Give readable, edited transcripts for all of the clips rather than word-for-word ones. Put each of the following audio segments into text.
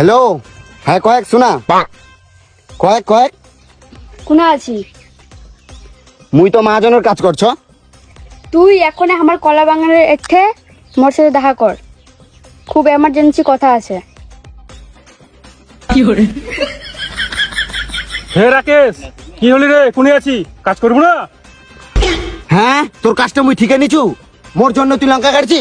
Hello, হ্যাঁ কয়েক শোনা কয়েক কয়েক কোনা আছি? মুই তো মহাজনের কাজ করছ। তুই এখন আমার কলা বাগানের এঠে মোর সাথে দেখা কর, খুব এমার্জেন্সি কথা আছে। হে রাকেশ, কি হলি রে? কোনে আছি? কাজ করবো না? হ্যাঁ, তোর কাজটা মুই ঠিকই নিছু। মোর জন্য তুই লঙ্কা কাটছি?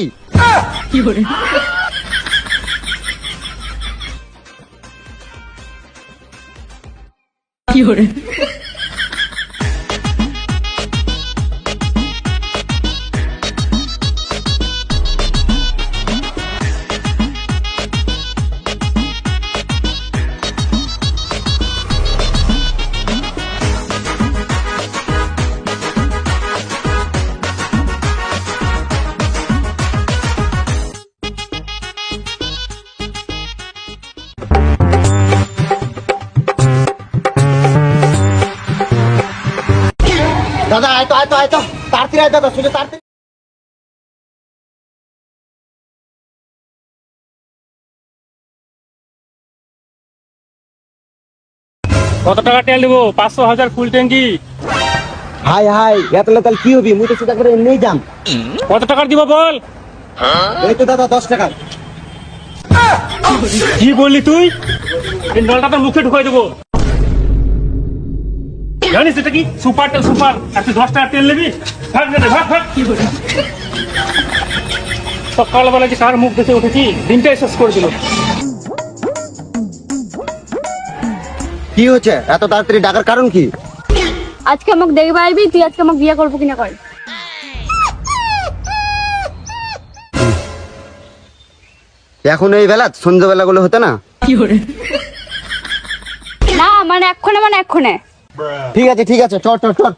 দাদা আয় তো আয় তো আয় তো, তাড়াতাড়ি আয় দাদা, শুনে তাড়াতাড়ি। কত টাকা তেল দেবো? 500,000 ফুল ট্যাঙ্কি। হাই হাই, এত তাহলে কি হবি? মুই তো চিন্তা করে এমনিই যাম। কত টাকা দিব বল? এই তো দাদা 10 টাকা। কি বললি তুই? এই নলটা তোর মুখে ঢুকাই দেবো। জানিস এটা কি? সুপার তেল, সুপার। আর তুই 10 টাকা তেল নিবি? ভাগ দে, ভাগ ভাগ। কি বলি? সকালবেলা যে সার মুখ দেখে উঠেছি, দিনটাই শেষ করে দিল। কি হচ্ছে? এত তাড়াতাড়ি ডাকার কারণ কি? আজকে আমাকে দেখবে আইবি, তুই আজকে আমাকে বিয়ে করবো কিনা কর। এখন এই বেলা সন্ধ্যাবেলা গুলো হতে না? না মানে এক্ষণে ঠিক আছে ঠিক আছে, চল চল চল।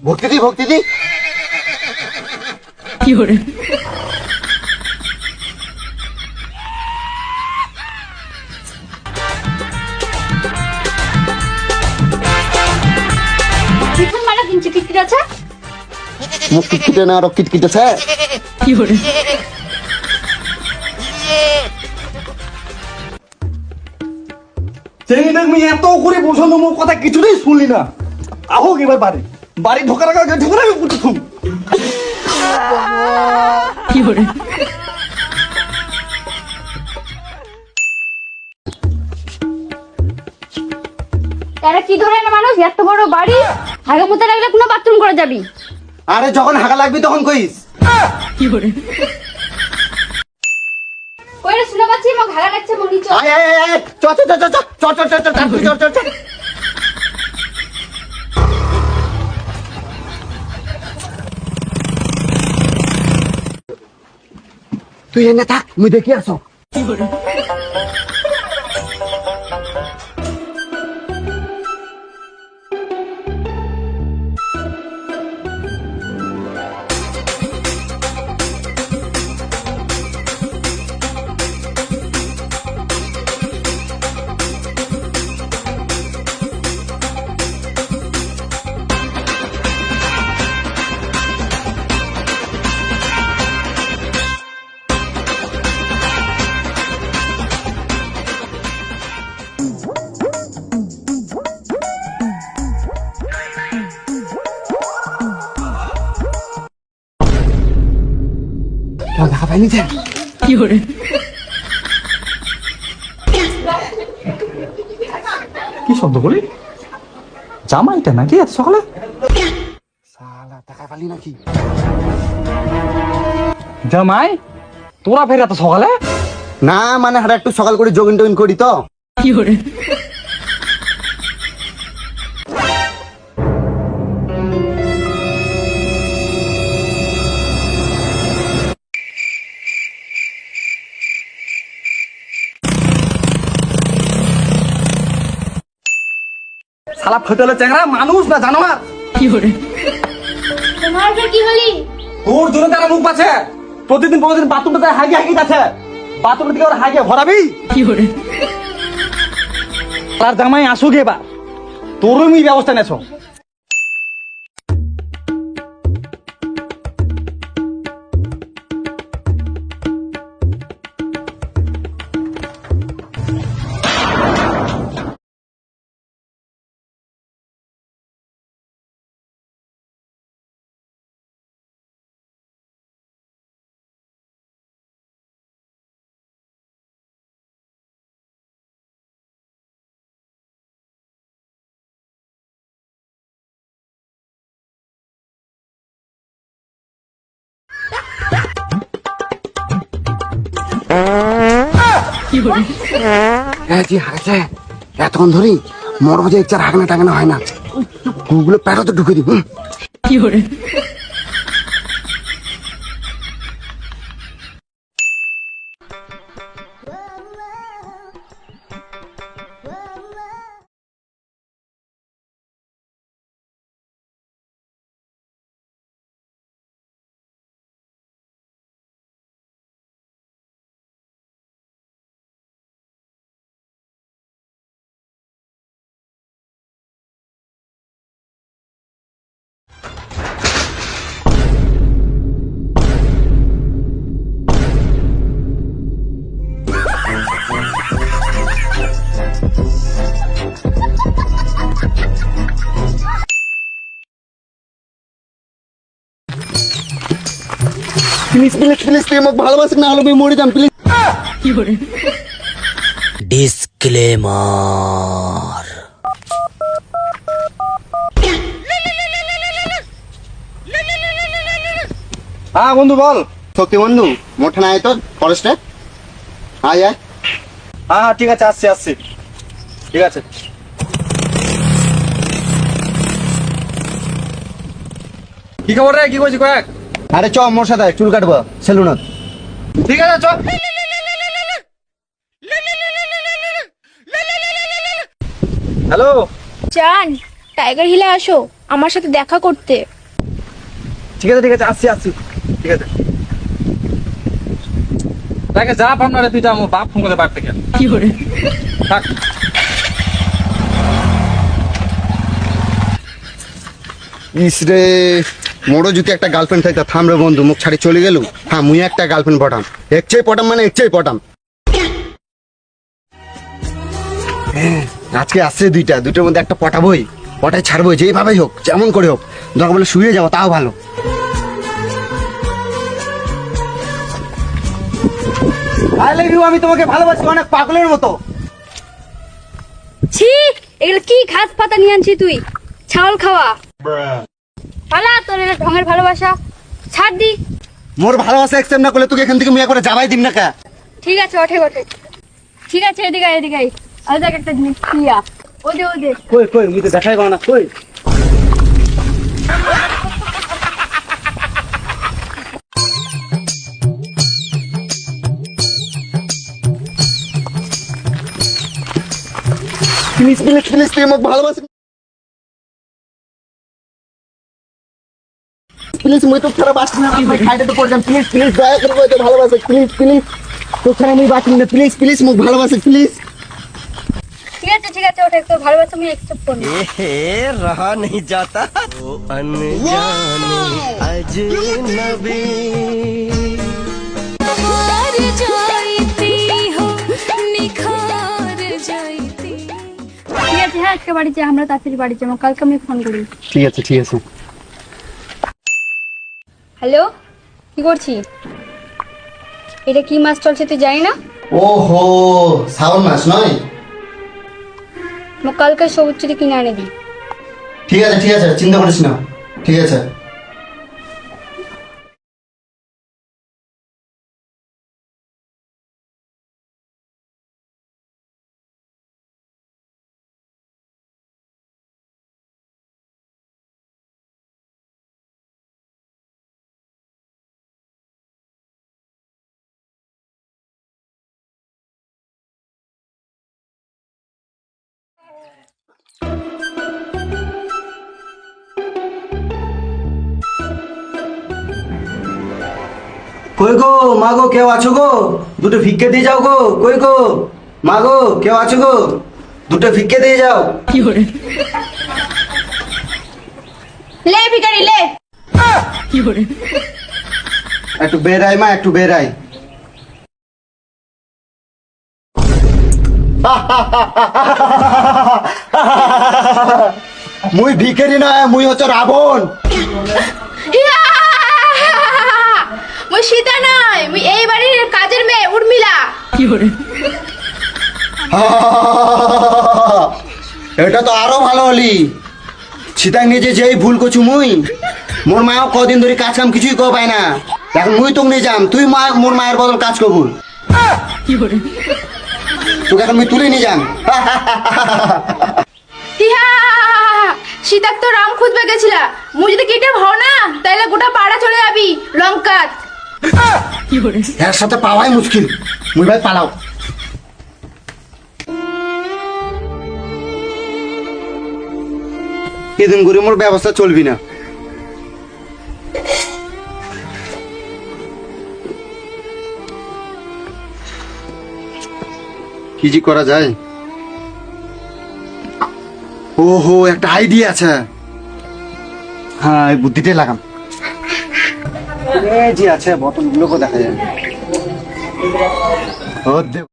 ভক্তি দি ভক্তি দি। পিছন মারা কিনছি, কিটকিট আছে। মুখ কিটকিটে না, আরো কিটকিটেছে। আমি এত করে বোঝানো মোর কথা কিছুতেই শুনলি না। আহো এবার বাড়ি বাড়ি ঢোকার আগে ঢোকার আগে পুঁতে থুম। তারা কি ধরনের মানুষ? এত বড় বাড়ি, আগে মতো লাগলে কোনো বাথরুম করে যাবি? আরে যখন হাগা লাগবি তখন কইস। কইরে শুনে পাচ্ছি মোক ভালো লাগছে, মনি চল। আয় আয় আয় আয়, চ চ চ চ চ চ চ চ চ চ চ চ চ। তুই এনে থাক, মুই দেখি আসো। দেখা পাইনি যে কি শব্দ বলি? জামাইটা নাকি এত সকালে? শালা দেখা পালি নাকি? জামাই তোরা ফের এত সকালে? না মানে হারা একটু সকাল করে জগিং টগিং করি তো। শালা ফেটলে চ্যাংরা মানুষ না জানোয়ার। তোমার কি হলি? তোর জন্য তারা মুখ পাচ্ছে। প্রতিদিন বাথরুমটাতে হাগি হাগি যাচ্ছে। বাথরুমের দিকে ওরা হাগিয়ে ভরাবি। আর জামাই আসুক এবার, তোরও আমি ব্যবস্থা নেছো। জি হাসে এতক্ষণ ধরি মরবো যে ইচ্ছার হাগনা টাগানো হয় না, গুগুলো প্যারো ঢুকে দিব। প্লিজ প্লিজ প্লিজ তুই আমাকে ভালোবাসি, না হলে আমি মরে যাম প্লিজ। ডিসক্লেমার। হ্যাঁ বন্ধু বল। সত্যি বন্ধু মোটে না তো ফরেস্টে আয় আয়। হ্যাঁ ঠিক আছে, আসছি আসছি, ঠিক আছে। কি খবর রে, কি করছিস কয়েক? আরে চ মোর সাথে চুল কাটবো সেলুনত। ঠিক আছে চল। হ্যালো, চান টাইগার হিলে আসো আমার সাথে দেখা করতে। ঠিক আছে ঠিক আছে, আসছি আসছি, ঠিক আছে। তাকে যা ভাবনা রে, তুই যা, আমার বাপ ফোন করে বাড়ি থেকে। কি করে থাক। ইস রে মোড়ো যদি একটা গার্লফ্রেন্ড থাকতো। থাম রে বন্ধু, মুখ ছাড়ি চলে গেল। হ্যাঁ মুই একটা গার্লফ্রেন্ড পটাম, একচেই পটাম মানে একচেই পটাম। হ্যাঁ, আজকে আসছে দুইটার মধ্যে একটা পটাবই, পটাই ছাড়বো যেভাবেই হোক, যেমন করে হোক। দরকার বলে শুয়ে যাবো তাও ভালো। আই লাভ ইউ, আমি তোমাকে ভালোবাসি অনেক পাগলের মতো। ছি, এগুলো কি ঘাস পাতা নিয়ে আনছি তুই? ছাগল খাওয়া। পালা তোর এটা ঢঙের ভালোবাসা, ছাড় দি। মোর ভালোবাসা অ্যাকসেপ্ট না করলে তোকে এখান থেকে মিয়া করে যাবাই দিম না কা। ঠিক আছে ওঠে ওঠে, ঠিক আছে এদিকে আয়, এদিকে আয়। আর দেখ একটা জিনিস প্রিয়া, ওদে ওদে। কই কই, মুই তো দেখাই পাও না, কই? প্লিজ প্লিজ প্লিজ তুই আমাকে ভালোবাসি প্লিজ। মুই তো ছাড়া বাঁচি না, আমি খাইতে তো পড়লাম। প্লিজ প্লিজ দয়া করে কইতে ভালোবাসে প্লিজ প্লিজ। তো ছাড়া আমি বাঁচি না, প্লিজ প্লিজ মুখ ভালোবাসে প্লিজ। ঠিক আছে ওঠে, তোর ভালোবাসা আমি অ্যাকসেপ্ট করব। रहा नहीं जाता वो अनजाने अजनबी। ঠিক আছে হ্যাঁ, আজকে বাড়ি যাই, আমরা তাড়াতাড়ি বাড়ি যাবো, কালকে আমি ফোন করি। ঠিক আছে ঠিক আছে। হ্যালো, কি করছি? এটা কি মাছ চলছে তুই জানি না? ওহো শ্রাবণ মাস নয়? কালকে সবুজ চুরি কিনে আনে দিই। ঠিক আছে চিন্তা করিস না, ঠিক আছে। কই গো মা গো, কেউ আছো গো? দুটো ভিক্ষে দিয়ে যাও গো। কই গো মা গো, কেউ আছো গো? দুটো ভিক্ষে দিয়ে যাও। লে ভিখারি লে। একটু বেরাই মা, একটু বেরাই। মুই ভিখারি নয়, মুই হচ্ছে রাবণ। ইয়া! মুই সীতা নয়, মুই এই বাড়ির কাজের মেয়ে উর্মিলা। এটা তো আরো ভালো হলি। সীতাং নিজে যেই ভুল করছু মুই, মোর মাও কদিন ধরে কাজ কাম কিছুই কর পায় না। এখন মুই তোকে নিয়ে যাম, তুই মা মোর মায়ের বদল কাজ কবুল। তোকে এখন মুই তুলে নিয়ে যাম। ইয়া! সীতাক তো রাম খুঁজবে গেছিলা, মুই যদি কেটে ভাও না তাহলে গোটা পাড়া চলে যাবি লঙ্কা। এর সাথে পাওয়াই মুশকিল, মুই ভাই পালাও। এদিন করে মোর ব্যবস্থা চলবি না। কি জি করা যায়? ওহো, একটা আইডিয়া আছে। হ্যাঁ, এই বুদ্ধিটাই লাগাম। এই যে আছে বোতলগুলোকে দেখা যায়। ও দেব।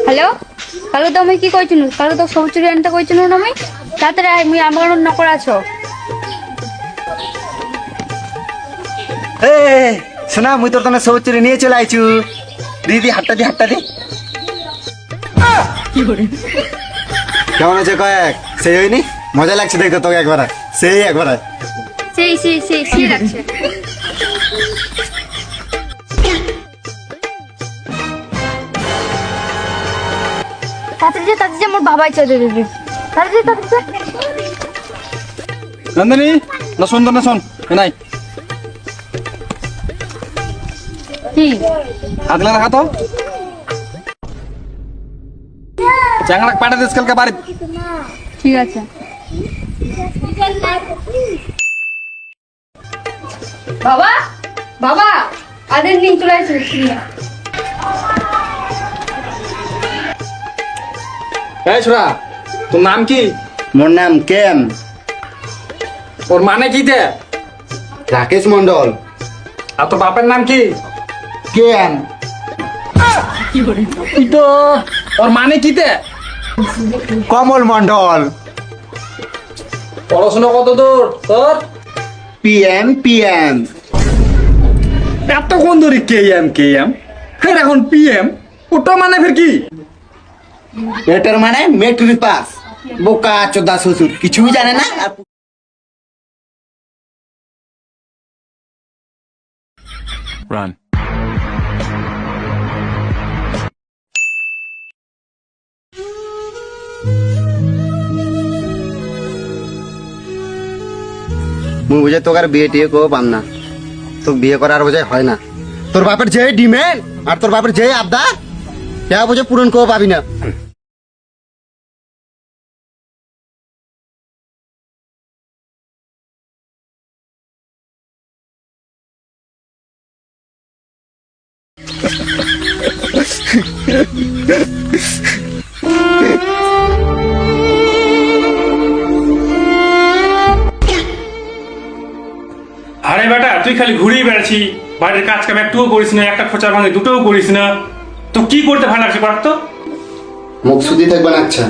হ্যালো, কালো তো আমি কি কইছিনু? কালো তো সব চুরি আনতে কইছিনু না আমি? তাড়াতাড়ি আয়, মুই আমার নকর আছো। শোনা, মুই তোর তনে সব চুরি নিয়ে চলে আইছু। দিদি হাতটা দি, হাতটা দি। কেমন আছে কয়েক? সেই হয়নি? মজা লাগছে দেখতে তোকে একবার। সেই একবার। সেই লাগছে। তাড়াতাড়ি যে মোর বাবাই চলে যাবে। তাড়াতাড়ি। নন্দিনী, না শোন তো না শোন, নাই কি? আগলা রাখা তো চ্যাংড়া পাঠা দিস কালকে বাড়ি। ঠিক আছে। বাবা আদের নিয়ে চলে আসছে। এই ছোড়া, তোর নাম কি? মোর নাম কেম। ওর মানে কি দে? রাকেশ মন্ডল। আর তোর বাপের নাম কি? কেম। তুই তো ওর মানে কি দে? কমল মন্ডল। পড়াশোনা কত দূর তোর? পিএম। এতক্ষণ ধরে কেএম ফের এখন পিএম, ওটা মানে ফের কি? এটার মানে মেট্রিক পাস। বোকা চোদা শ্বশুর, কিছুই জানে না। Run. মুই বুঝে তোকে আর বিয়ে টিয়ে কেউ পাম না। তোকে বিয়ে করার বোঝায় হয় না। তোর বাপের যে ডিমেন্ড আর তোর বাপের যে আবদার, কে বুঝে পূরণ কেউ পাবি না। আরে বেটা, তুই খালি ঘুরেই বেড়াচ্ছি, বাড়ির কাজ কাম একটুও করিস না, একটা খোঁচার ভাঙে দুটোও করিস না। তো কি করতে ভালো লাগছে পারতো? মুখ শুধু থাকবে না। আচ্ছা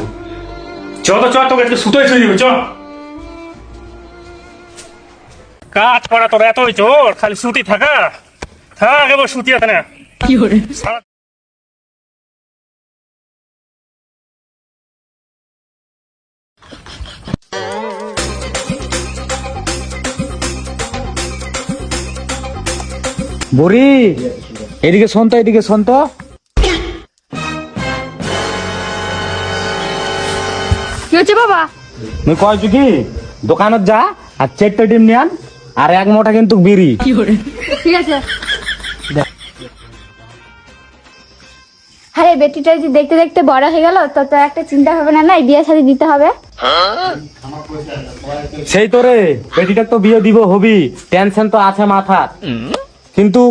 চ তো চ, তোকে একটু সুতোই শুয়ে দিবে, চ। কাজ করা তোর এতই জোর, খালি সুতি থাকা। থাক এবার সুতি আছে না। সারা- বড়ি, এদিকে শোন তো, এদিকে শোন তো। কি হচ্ছে বাবা? মুই কইছু কি, দোকানত যা আর 4টা ডিম নিয়ে আন, আর 1 মোটা কিন্তু বিড়ি। ঠিক আছে। আরে বেটিটা যদি দেখতে দেখতে বড় হয়ে গেল তো একটা চিন্তা হবে না, বিয়ে শাদী দিতে হবে। সেই তো রে, বেটিটা তো বিয়ে দিব হবি, টেনশন তো আছে মাথা, কিন্তু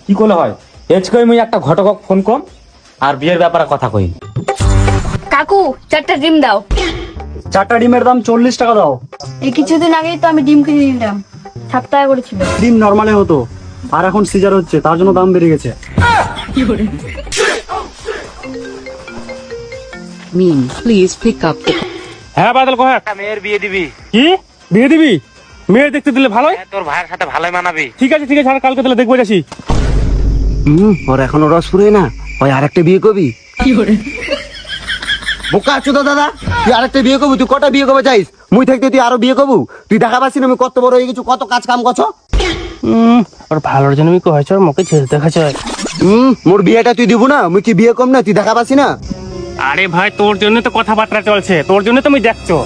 কি করলে হয়? এজকে মুই একটা ঘটকক ফোন কম আর বিয়ের ব্যাপারে কথা কই। কাকু 4টা ডিম দাও। 4টা ডিমের দাম 40 টাকা দাও। এই কিছুদিন আগেই তো আমি ডিম কিনে নিলাম, 7 টাকা করে ছিল। ডিম নরমালে হতো, আর এখন সিজার হচ্ছে, তার জন্য দাম বেড়ে গেছে। Mean, please pick up the হ্যাঁ বাদল কহ। মেয়ের বিয়ে দিবি? কি বিয়ে দিবি? মেয়ে দেখতে দিলে ভালোই। তোর ভাইয়ের সাথে ভালোই মানাবি। ঠিক আছে আর কালকে তাহলে দেখবো যাচ্ছি। ওর এখনো রস ফুরে না, ওই আরেকটা বিয়ে করবি? বোকা চোদা দাদা, তুই আরেকটা বিয়ে করবি? তুই কটা বিয়ে করবে চাইস? মুই থাকতে তুই আরো বিয়ে করবু? তুই দেখা পাচ্ছি না আমি কত বড় হয়ে গেছি, কত কাজ কাম করছো। ওর ভালোর জন্য আমি কয়েছ, মুখে ছেড়ে দেখাচ্ছে। মোর বিয়েটা তুই দিব না? মুই কি বিয়ে কম না? তুই দেখা পাচ্ছি না? আরে ভাই তোর জন্য তো কথাবার্তা চলছে, তোর জন্য তুমি দেখছো।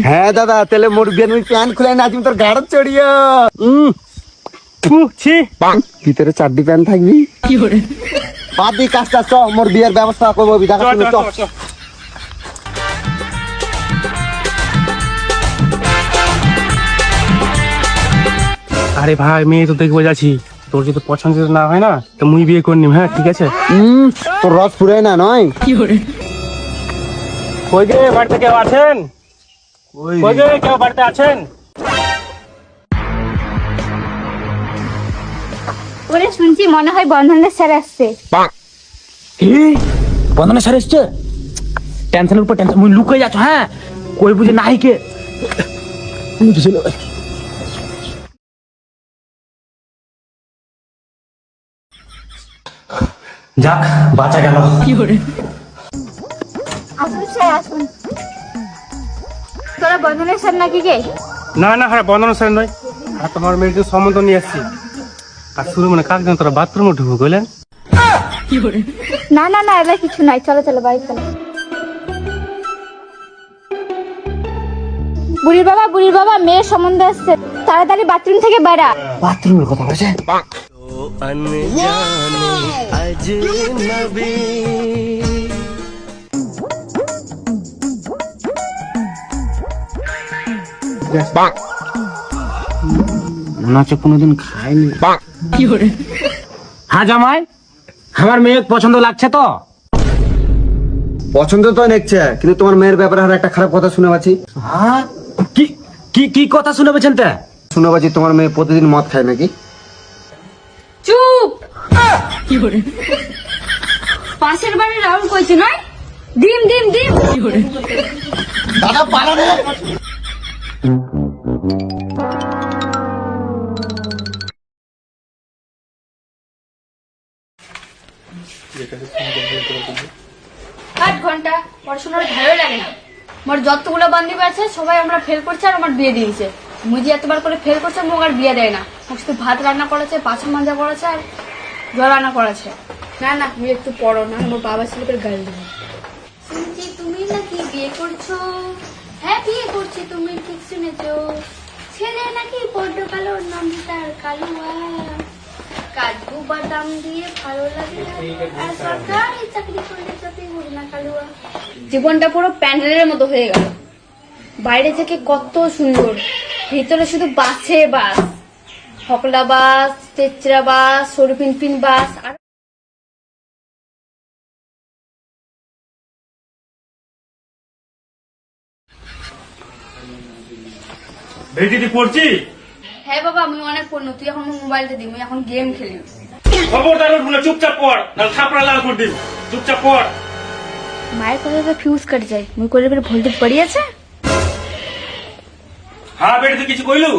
হ্যাঁ দাদা, তাহলে মোর বিয়ে মুই প্যান্ট খুলে নাচিম তোর গাড়ত চড়িয়া। ছি ভিতরে 4টি প্যান্ট থাকবি। বাদ দি কাজটা, চ মোর বিয়ের ব্যবস্থা করবো। দেখা চল, শুনে চল, চ। চল, চল। আরে ভাই মেয়ে তো দেখবো যাচ্ছি, তোর যদি পছন্দ না হয় না তো মুই বিয়ে করে নিম। হ্যাঁ ঠিক আছে। তোর রস ফুরে না নয়? কই গে বাড়িতে কেউ আছেন? কই গে কেউ বাড়িতে আছেন? ওরে শুনছি মনে হয় বন্ধনের স্যার আসছে। কি বন্ধনে স্যার এসছে? টেনশনের উপর টেনশন, মুই লুকিয়ে যাচ্ছ। হ্যাঁ কই বুঝে নাই কে যাক বাঁচা গেল। আসুন স্যার আসুন। তোরা বন্ধনের স্যার নাকি গে? না না হ্যাঁ বন্ধন স্যার নয়, আর তোমার মেয়েকে সম্বন্ধ নিয়ে আসছি। আর শুরু মানে কাক যেন তোরা বাথরুমে ঢুকবো বুঝলেন? না না না, এবার কিছু নাই, চলো চলো বাড়ি চলো। বুড়ির বাবা মেয়ের সম্বন্ধে আসছে, তাড়াতাড়ি বাথরুম থেকে বেরা। বাথরুমের কথা বলছে। तो अनजाने अजनबी মনে হচ্ছে কোনোদিন খাইনি। হ্যাঁ জামাই, আমার মেয়ে পছন্দ লাগছে তো? পছন্দ তো দেখছে, কিন্তু তোমার মেয়ের ব্যাপারে আর একটা খারাপ কথা শুনে পাচ্ছি। হ্যাঁ কি কি কি কথা শুনে পেয়েছেন? শুনে পাচ্ছি তোমার মেয়ে প্রতিদিন মদ খায় নাকি? চুপ! পাশের বাড়ির রাহুল কইছে নয়, ডিম ডিম ডিম। দাদা পালা রে। আট ঘন্টা পড়াশোনার ভালো লাগে না। আমার যতগুলো বান্ধবী আছে সবাই আমরা ফেল করছে আর আমার বিয়ে দিয়েছে। মুই যে এতবার করে ফেল করছে মোক আর বিয়ে দেয় না। শুধু ভাত রান্না করেছে, পাছা মাজা করেছে আর জল রান্না করেছে। না না তুমি একটু পড়ো না, আমার বাবা ছেলেদের গাল দেবে। শুনছি তুমি নাকি বিয়ে করছো? হ্যাঁ বিয়ে করছি, তুমি ঠিক শুনেছো। ছেলে নাকি বড্ড কালো, নাম তার কালুয়া। কাজু বাদাম দিয়ে ভালো লাগে না, আর সরকারি চাকরি করলে যতই হোক না কালুয়া। জীবনটা পুরো প্যান্ডেলের মতো হয়ে গেল। বাইরে থেকে কত সুন্দর, ভিতরে শুধু বাসে বাস, হকলা বাস, চেচরা বাস, সরুপিনপিন বাস। আর ভেটিতে পড়ছি। হ্যাঁ বাবা আমি অনেক পড়লো, তুই এখন মোবাইলটা দিই, আমি এখন গেম খেলি। খবরদার উঠবো, চুপচাপ পড়, নাহলে থাপড়া লাল করে দিবি। চুপচাপ পড়। মায়ের কথা তো ফিউজ কাটে যায়, মুই করে ভোল্টেজ পড়িয়েছে। হ্যাঁ বেটি তুই কিছু কইলু?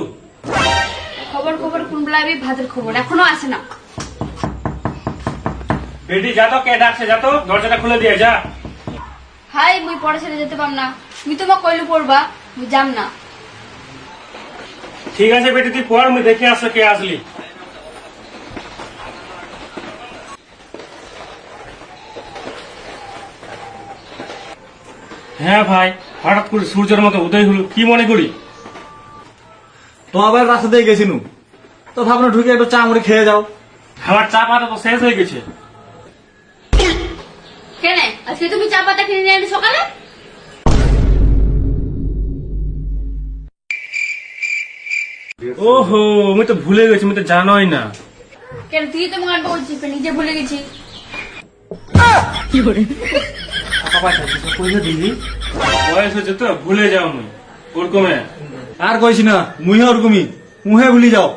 খবর কোন বেলাবি ভাতের খবর এখনো আসে না। বেটি যা তো, কে ডাকছে, যা তো, দরজাটা খুলে দিয়ে যা। হাই মুই পড়া ছেড়ে যেতে পার না, তুই তো মা কইলু পড়বা, মুই যাম না। ঠিক আছে বেটি তুই পড়, মুই দেখে আসলো কে আসলি। হ্যাঁ ভাই, হঠাৎ করে সূর্যের মতো উদয় হলো, কি মনে করি? তো আবার রাস্তা দিয়ে গেছিনু, তো ভাবনা ঢুকে একটু চা মুড়ি খেয়ে যাও। আমার চা পাতা তো শেষ হয়ে গেছে। কেন আজকে তুমি চা পাতা কিনে নিয়ে আসলি সকালে? ওহো আমি তো ভুলে গেছি, আমি তো জানোই না। কেন তুই তো গান বলছিস নিজে ভুলে গেছি। বয়স হচ্ছে তো ভুলে যাও আমি ওরকমে। আর কইছি না, মুহে ওরকমই মুহে ভুলি যাও।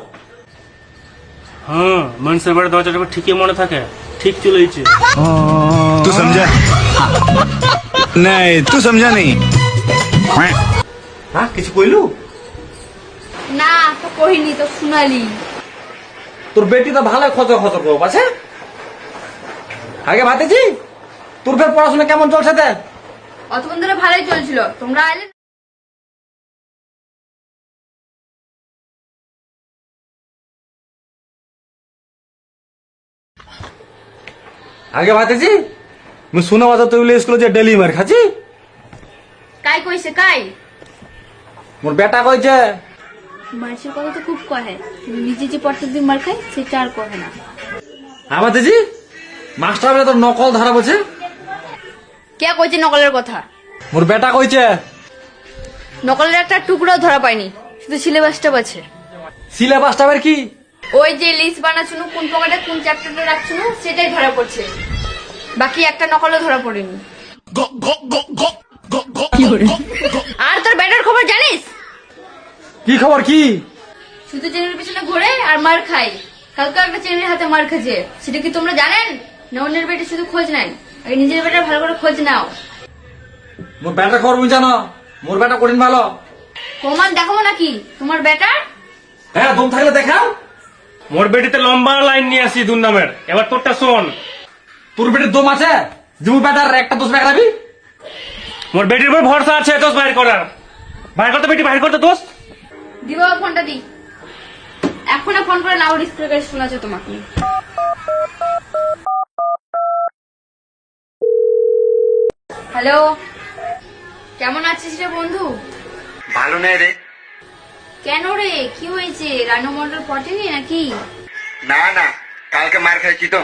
হ্যাঁ মানুষের বাড়ি দরজাটা ঠিকই মনে থাকে, ঠিক চলেছে। तू समझा नहीं, तू समझा नहीं। হ্যাঁ কিছু কইলু? না তো কহিনি, তো শুনালি। তোর বেটি তো ভালো খচর খচর করো পাশে। আগে ভাতেছি তোর ফের পড়াশোনা কেমন চলছে তে? অতক্ষণ ধরে ভালোই চলছিল, তোমরা আইলে। আগে ভাতেছি মুই শুনে বাজার তুই স্কুলে যে ডেলি মার খাচ্ছি। কাই কইছে কাই? মোর বেটা কইছে। মানুষের কথা তো খুব কহে, কিন্তু নিজে যে প্রত্যেকদিন মার খায় সেটা আর কহে না। ভাতেছি মাস্টার বলে তোর নকল ধরা বলছে। কে কইছে নকলের কথা? মোর বেটা কইছে। নকলের একটা টুকরো ধরা পাইনি, শুধু সিলেবাসটা আছে। সিলেবাসটা বের কি? ওই যে লিস্ট বানাচ্ছিল কোন পকেটে কোন চ্যাপ্টারটা রাখছিল সেটাই ধরা পড়ছে, বাকি একটা নকলও ধরা পড়েনি। আর তোর ব্যাটার খবর জানিস? কি খবর কি? শুধু চেনের পিছনে ঘুরে আর মার খাই। কালকে একটা চেনের হাতে মার খাচ্ছে, সেটা কি তোমরা জানেন? না অন্যের বেটে শুধু খোঁজ নাই, আগে নিজের বেটা ভালো করে খোঁজ নাও। মোর বেটার খবর মুই জানো, মোর বেটা কঠিন ভালো। প্রমাণ দেখাবো নাকি তোমার বেটার? হ্যাঁ দম থাকলে দেখাও। মোর বেটিতে লম্বা লাইন নিয়ে আসি দুর্নামের, এবার তোরটা শোন। তোর বেটির দম আছে যে মোর বেটার একটা দোষ বেরাবি? মোর বেটির উপর ভরসা আছে দোষ বাইর করার। বাইর করতে বেটি বাইর করতে দোষ। দিব ফোনটা দি, এখন ফোন করে লাউড স্পিকারে শোনাচ্ছে তোমাকে। হ্যালো, কেমন আছিস রে বন্ধু? ভালো নেই রে। কেন রে, কি হয়েছে? রানু মন্ডল পটেনি নাকি? না না, কালকে মার খাইছি তো।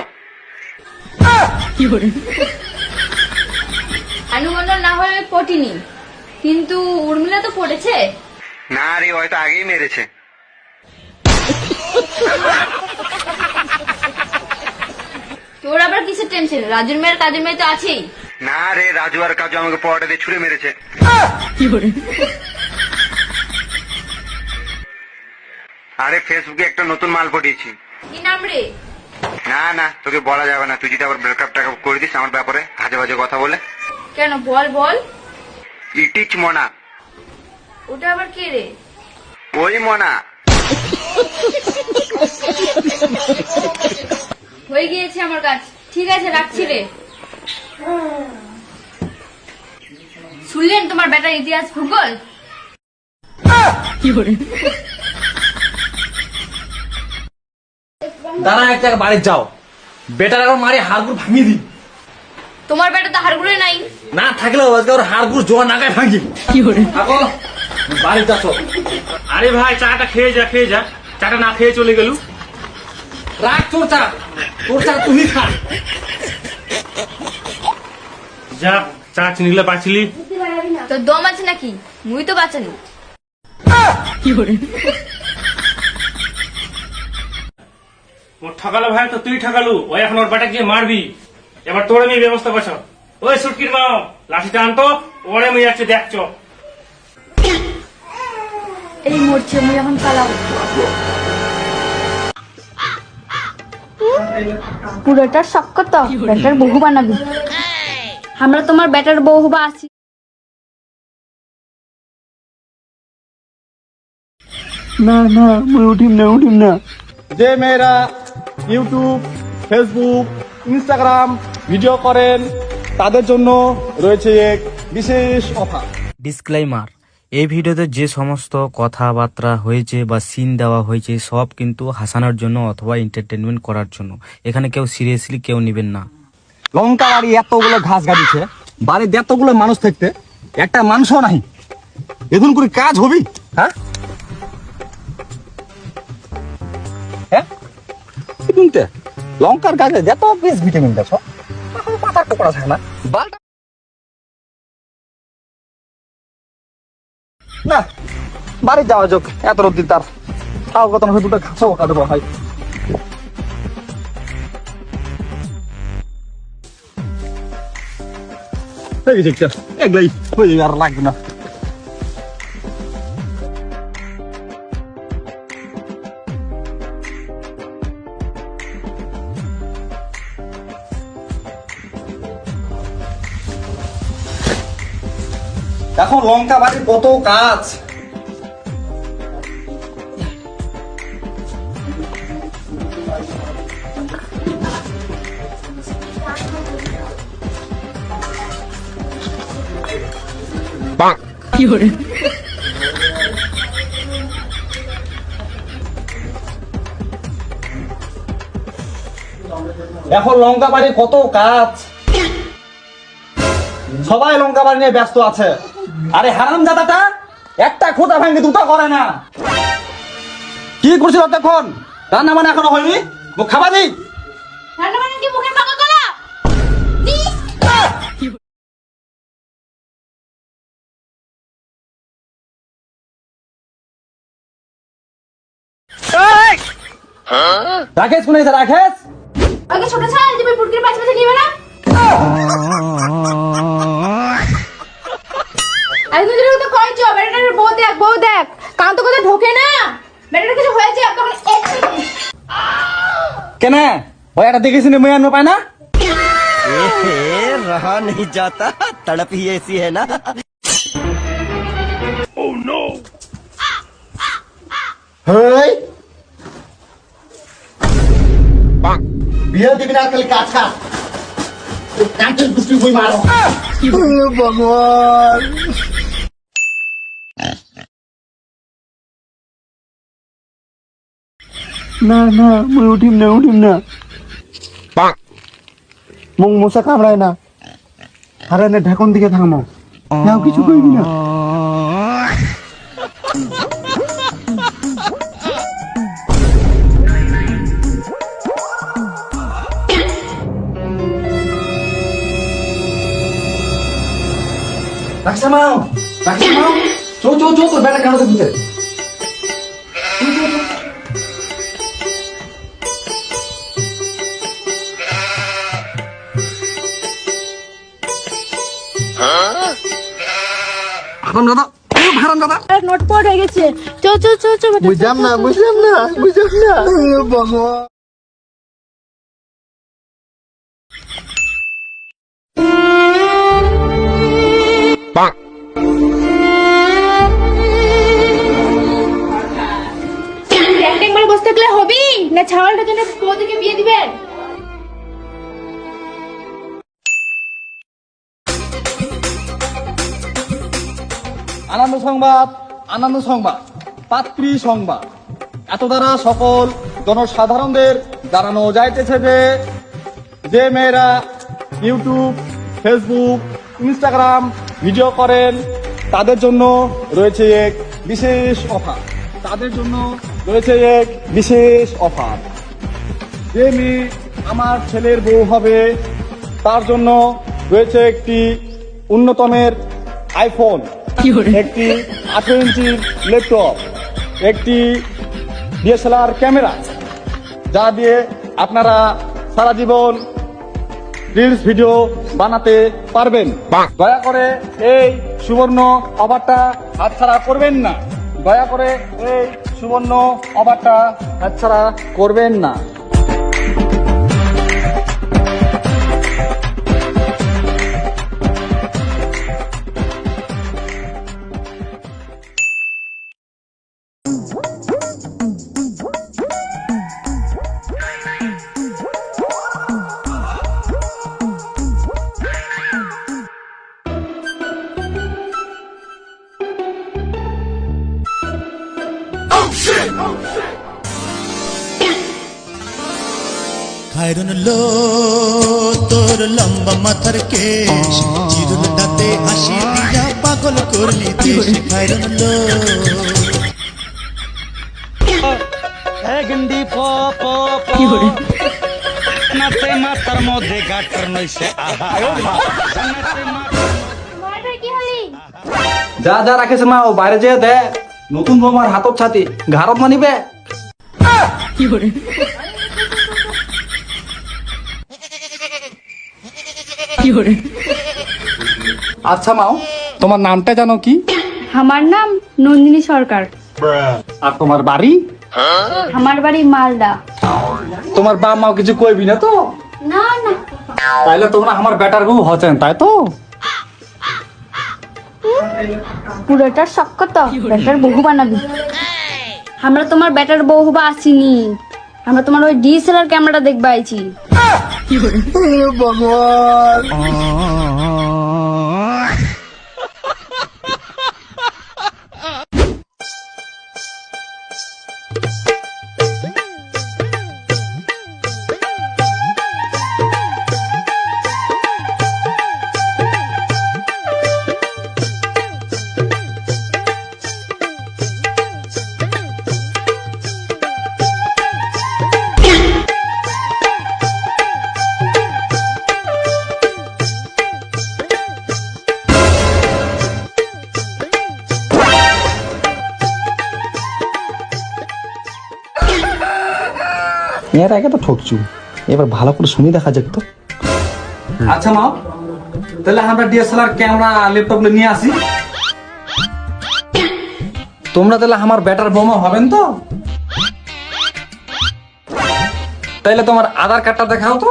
রানু মন্ডল না হলে পটিনি, কিন্তু উর্মিলা তো পড়েছে। না রে, হয়তো আগেই মেরেছে। তোর আবার কিসের টেনশন? রাজুর মেয়ের কাজের মেয়ে তো আছেই। না রে, রাজু আর কাজু আমাকে পড়াটা দিয়ে ছুড়ে মেরেছে। আরে ফেসবুকে একটা নতুন মাল পটিয়েছি। কি নাম রে? না না, তোকে বলা যাবে না, তুই যদি আবার ব্রেকআপ টাকআপ করে দিস আমার ব্যাপারে হাজে বাজে কথা বলে। কেন বল বল। ইটিচ মনা। ওটা আবার কে রে? ওই মনা। হয়ে গিয়েছে আমার কাজ, ঠিক আছে রাখছি রে। শুনলেন তোমার বেটার ইতিহাস ভূগোল? দাঁড়া এক জায়গায় বাড়ি যাও, বেটার এখন মারি হাড়গুড় ভাঙিয়ে দিই। তোমার বেটা তো হাড়গুড়ে নাই। না থাকলেও আজকে ওর হাড়গুড় জোয়া নাগায় ভাঙি। থাকো বাড়ি যাচ্ছ। আরে ভাই চাটা খেয়ে যা, খেয়ে যা। চাটা না খেয়ে চলে গেলু। রাখ তোর চা, তোর চা তুমি খা। যা চা চিনিগুলো পাচ্ছিলি। তোর দম আছে নাকি? মুই তো বাঁচানি। ওর ঠকালো ভাই তো তুই ঠকালু, ওই এখন ওর বেটা গিয়ে মারবি। এবার তোর আমি ব্যবস্থা করছ। ওই সুটকির মাও লাঠিটা আনতো, ওরে আমি যাচ্ছে দেখছ। এই মরছে, মুই এখন পালাও। পুরোটার শক্কর তো বেটার বহু বানাবি। আমরা তোমার বেটার বহু বা আছি। না না মুই উঠিম না। যে মেয়েরা ইউটিউব, ফেসবুক, ইনস্টাগ্রাম ভিডিও করেন তাদের জন্য রয়েছে এক বিশেষ অফার। ডিসক্লেইমার, এই ভিডিওতে যে সমস্ত কথাবার্তা হয়েছে বা সিন দেওয়া হয়েছে সব কিন্তু হাসানোর জন্য অথবা এন্টারটেনমেন্ট করার জন্য। এখানে কেউ সিরিয়াসলি কেউ নেবেন না। লঙ্কা বাড়ি এতগুলো ঘাস গাড়িছে, বাড়িতে এতগুলো মানুষ থাকতে একটা মানুষও নাই, এখন করে কাজ হবি? হ্যাঁ হ্যাঁ শুনতে লঙ্কার গাছে যত বেশ ভিটামিন দেখো, পাতার টুকরা থাকে না বালটা। না বাড়ি যাওয়া যোগ, এত রোদ্দি তার তাও কত না দুটো ঘাসও কাটবো ভাই। এই যে এগুলাই হয়ে যাবে, আর লাগবে না। এখন লঙ্কা বাড়ির কত কাজ। এখন লঙ্কা বাড়ির কত কাজ, সবাই লঙ্কা বাড়ি নিয়ে ব্যস্ত আছে। আরে হারাম জাদাটা একটা খোঁটা ভাঙে দুটো করে না। কি করছিল তখন? রান্না মানে এখনো হয়নি, মুখ খাবা দি। রান্না বান্না কি মুখের পাকা কলা? রাকেশ কোনে আছে? রাকেশ আগে ছোট ছাল তুমি পুটকির পাশে পাশে নিবে না? আরে তুই তো কইছো বেটাটার বউ দেখ কান তো কথা ঢোকে না। বেটাটার কিছু হয়েছে তখন কেন ওই একটা দেখেছি মুই আনবো পায় না। रहा नहीं जाता तड़प ही ऐसी है ना। হেই বিয়ে দিবি না খালি কাজ কাজ কাঁচের দুষ্টি বই মারো। ভগবান না না মুই উঠিম না মুখ মশা কামড়ায় না। আরে না ঢাকন দিকে থামো, কেউ কিছু কইবি না। রাখসামাও চো তোর বেটা কেন দেখতে। হারাম দাদা, হারাম দাদা নোটপট হয়ে গেছে। চো বুঝলাম না ভগবান। ট্যাং মারে বসে থাকলে হবি না? ছাওয়ালটার জন্য বউদিকে বিয়ে দিবেন? আনন্দ সংবাদ পাত্রী সংবাদ। এত দ্বারা সকল জনসাধারণদের জানানো যাইতেছে যে মেয়েরা ইউটিউব, ফেসবুক, ইনস্টাগ্রাম ভিডিও করেন তাদের জন্য রয়েছে এক বিশেষ অফার। যে মেয়ে আমার ছেলের বউ হবে তার জন্য রয়েছে একটি উন্নতমের আইফোন, একটি 18 ইঞ্চির ল্যাপটপ, একটি ডিএসএলআর ক্যামেরা, যা দিয়ে আপনারা সারা জীবন রিলস ভিডিও বানাতে পারবেন। দয়া করে এই সুবর্ণ অফারটা হাতছাড়া করবেন না। খায়রন লো তোর লম্বা মাথার কেশ, চিরুলটাতে হাসি দিয়া পাগল করলি দেশ। খায়রন লো গন্ডি নাচে মাথার মধ্যে গাটার নইছে মারবে কি হলি? যা রাখেছে মা ও বাইরে যেয়ে দে। নতুন বৌমার হাতত ছাতি ঘাড়ত মানিবে আচ্ছা মাও, তোমার নামটা জানো কি? আমার নাম নন্দিনী সরকার। আর তোমার বাড়ি? আমার বাড়ি মালদা। তোমার বাপ মাও কিছু কইবি না তো? না না, তাইলে তোমরা আমার বেটার বউ হচ্ছেন, তাই তো? পুরোটার শক্ক তো ব্যাটার বহু বানাবি। আমরা তোমার ব্যাটার বহু বা আসিনি, আমরা তোমার ওই ডিএসএলআর ক্যামেরাটা দেখবা আইছি। এর আগে তো ঠকছু, এবার ভালো করে শুনি দেখা যাক তো। আচ্ছা মাও, তাহলে আমরা ডিএসএলআর ক্যামেরা ল্যাপটপ নিয়ে আসি। তোমরা তাহলে আমার বেটার বোমা হবেন তো? তাইলে তোমার আধার কার্ডটা দেখাও তো।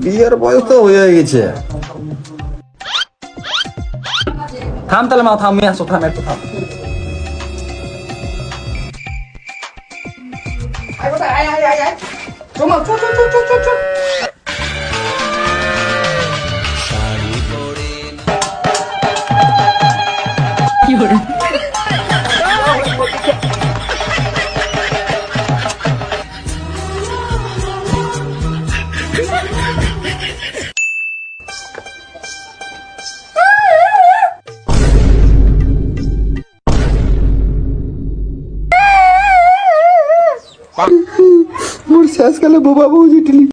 বিয়ের বয়স তো হয়ে গেছে। থাম তাহলে মা, থাম, আসো, থাম একটু থাম। মোর শেষকালে বোবা বউ জুটিলি।